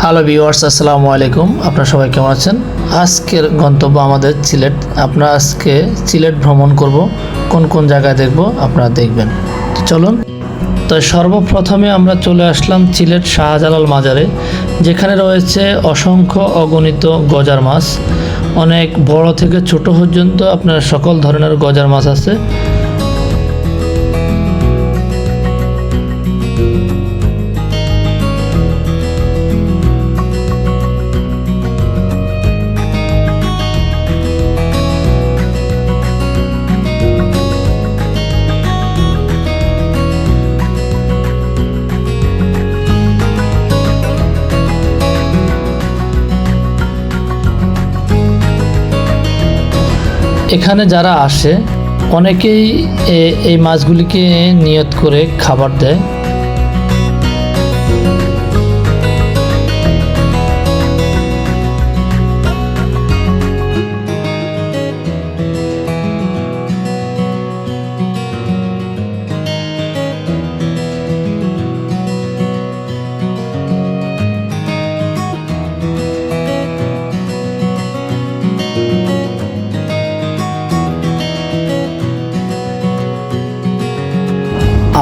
Hello viewers, আসসালামু আলাইকুম। আপনারা সবাই কেমন আছেন? আজকের গন্তব্য আমাদের সিলেট। আমরা আজকে সিলেট ভ্রমণ করব। কোন কোন জায়গায় দেখব আপনারা দেখবেন। তো চলুন। তো সর্বপ্রথমে আমরা চলে আসলাম সিলেট শাহজালাল মাজারে, যেখানে রয়েছে অসংখ্য অগণিত গজার মাছ। অনেক বড় থেকে ছোট পর্যন্ত আপনার সকল ধরনের গজার মাছ আছে। এখানে যারা আসে অনেকেই এই মাছগুলিকে নিয়ত করে খাবার দেয়।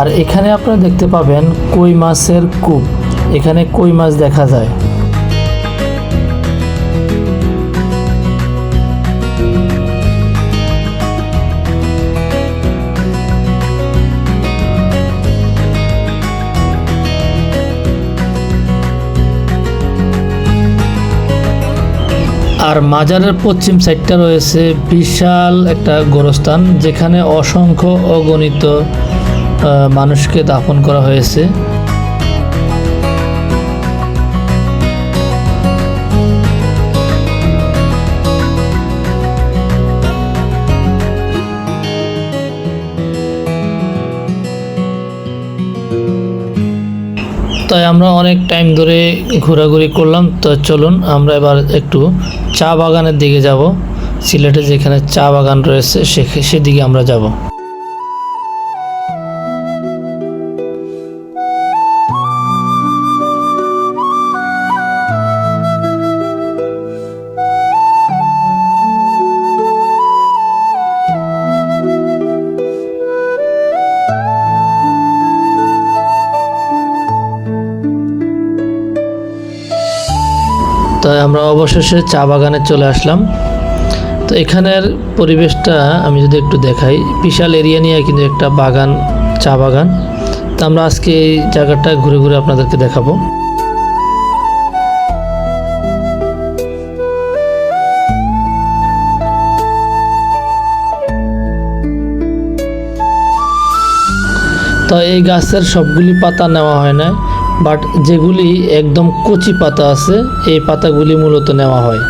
আর এখানে আপনারা দেখতে পাবেন কই মাছের কূপ। এখানে কই মাছ দেখা যায়। আর মাজারের পশ্চিম সাইডটা রয়েছে বিশাল একটা গোরস্থান, যেখানে অসংখ্য অগণিত মানুষকে দাফন করা হয়েছে। তাই আমরা অনেক টাইম ধরে ঘোরাঘুরি করলাম। তো চলুন আমরা এবার একটু চা বাগানের দিকে যাব। সিলেটে যেখানে চা বাগান রয়েছে সেদিকে আমরা যাব। তাই আমরা অবশেষে চা বাগানে চলে আসলাম। তো এখানের পরিবেশটা আমি যদি একটু দেখাই, বিশাল এরিয়া নিয়ে কিন্তু একটা বাগান, চা বাগান। তো আমরা আজকে এই জায়গাটা ঘুরে ঘুরে আপনাদেরকে দেখাবো। তো এই গাছের সবগুলি পাতা নেওয়া হয় না, বাট যেগুলি একদম কচি পাতা আছে এই পাতাগুলি মূলত নেওয়া হয়।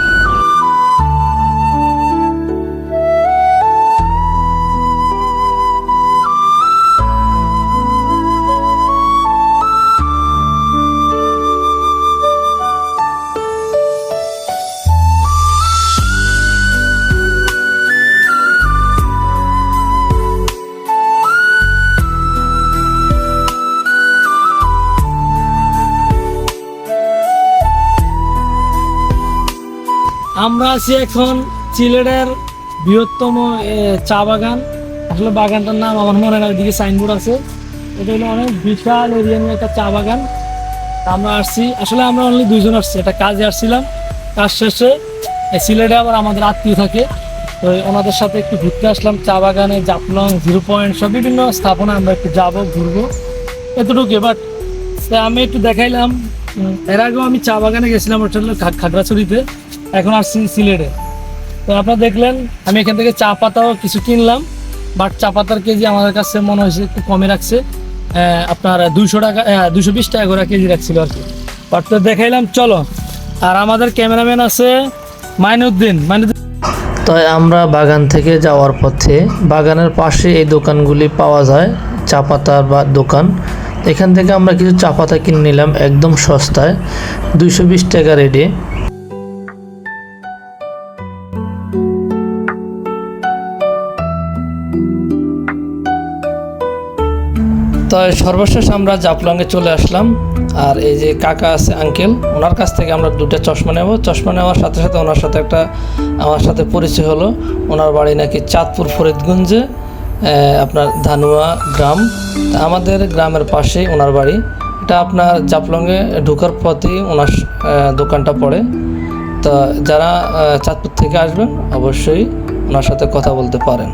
আমরা আছি এখন সিলেটের বৃহত্তম চা বাগান। আসলে বাগানটার নাম আমার মনে হয়, ওইদিকে সাইনবোর্ড আছে। এটা হলো অনেক বিশাল এরিয়া নিয়ে একটা চা বাগান। আমরা আসছি, আসলে আমরা অনলি দুইজন আসছি, একটা কাজে আসছিলাম। কাজ শেষে সিলেটে আবার আমাদের আত্মীয় থাকে, তো ওনাদের সাথে একটু ঘুরতে আসলাম চা বাগানে। জাফলং, 0 পয়েন্ট সব বিভিন্ন স্থাপনা আমরা একটু যাবো, ঘুরবো, এতটুকু। বাট আমি একটু দেখাইলাম। এর আগেও আমি চা বাগানে গেছিলাম, ওটা হলো খাগড়াছড়িতে। এখন আসছি সিলেটে। তো আপনারা দেখলেন আমি এখান থেকে চা পাতাও কিছু কিনলাম, বাট চা পাতার কেজি আমাদের কাছে মনে হয়েছে একটু কমে রাখছে। আপনার 200 টাকা, 220 টাকা করে কেজি রাখছিল আর কি। বাট তো দেখাইলাম, চলো। আর আমাদের ক্যামেরাম্যান আছে মাইনুদ্দিন। তাই আমরা বাগান থেকে যাওয়ার পথে বাগানের পাশে এই দোকানগুলি পাওয়া যায়, চা পাতার বা দোকান। এখান থেকে আমরা কিছু চা পাতা কিনে নিলাম একদম সস্তায়, 220 টাকা রেটে। তো তো সর্বশেষ আমরা জাফলংয়ে চলে আসলাম। আর এই যে কাকা আছে আঙ্কেল, ওনার কাছ থেকে আমরা 2টা চশমা নেব। চশমা নেওয়ার সাথে সাথে ওনার সাথে আমার সাথে পরিচয় হলো। ওনার বাড়ি নাকি চাঁদপুর ফরিদগঞ্জে, আপনার ধানুয়া গ্রাম। তা আমাদের গ্রামের পাশেই ওনার বাড়ি। এটা আপনার জাফলংয়ে ঢোকার পথেই ওনার দোকানটা পড়ে। তো যারা চাঁদপুর থেকে আসবেন অবশ্যই ওনার সাথে কথা বলতে পারেন।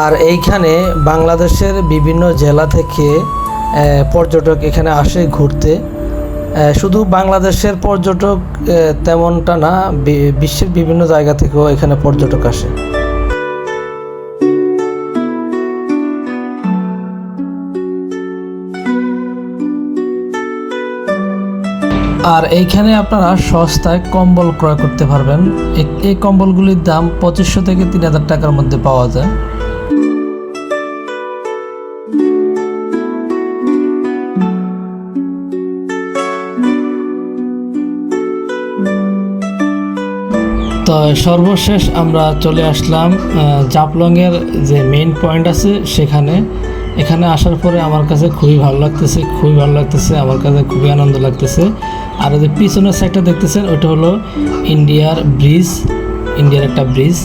আর এইখানে বাংলাদেশের বিভিন্ন জেলা থেকে পর্যটক এখানে আসে ঘুরতে। শুধু বাংলাদেশের পর্যটক তেমনটা না, বিশ্বের বিভিন্ন জায়গা থেকেও এখানে পর্যটক আসে। আর এইখানে আপনারা সস্তায় কম্বল ক্রয় করতে পারবেন। এই কম্বলগুলির দাম 2500 থেকে 3000 টাকার মধ্যে পাওয়া যায়। তো সর্বশেষ আমরা চলে আসলাম জাফলংয়ের যে মেইন পয়েন্ট আছে সেখানে। এখানে আসার পরে আমার কাছে খুবই ভালো লাগতেছে, আমার কাছে খুবই আনন্দ লাগতেছে। আর যে পিছনের সাইডটা দেখতেছেন ওইটা হলো ইন্ডিয়ার একটা ব্রিজ।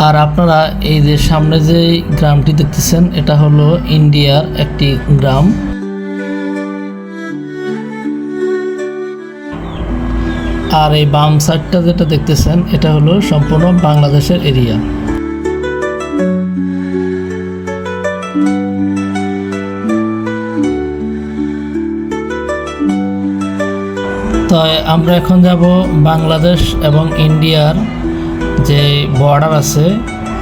আর আপনারা এই যে সামনে যে গ্রামটি দেখতেছেন এটা হলো ইন্ডিয়ার একটি গ্রাম। আর এই বাম সাইডটা যেটা দেখতেছেন এটা হলো সম্পূর্ণ বাংলাদেশের এরিয়া। তো আমরা এখন যাব বাংলাদেশ এবং ইন্ডিয়ার যে বর্ডার আছে,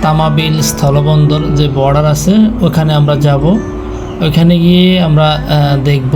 তামাবিল স্থলবন্দর যে বর্ডার আছে ওখানে আমরা যাব। ওইখানে গিয়ে আমরা দেখব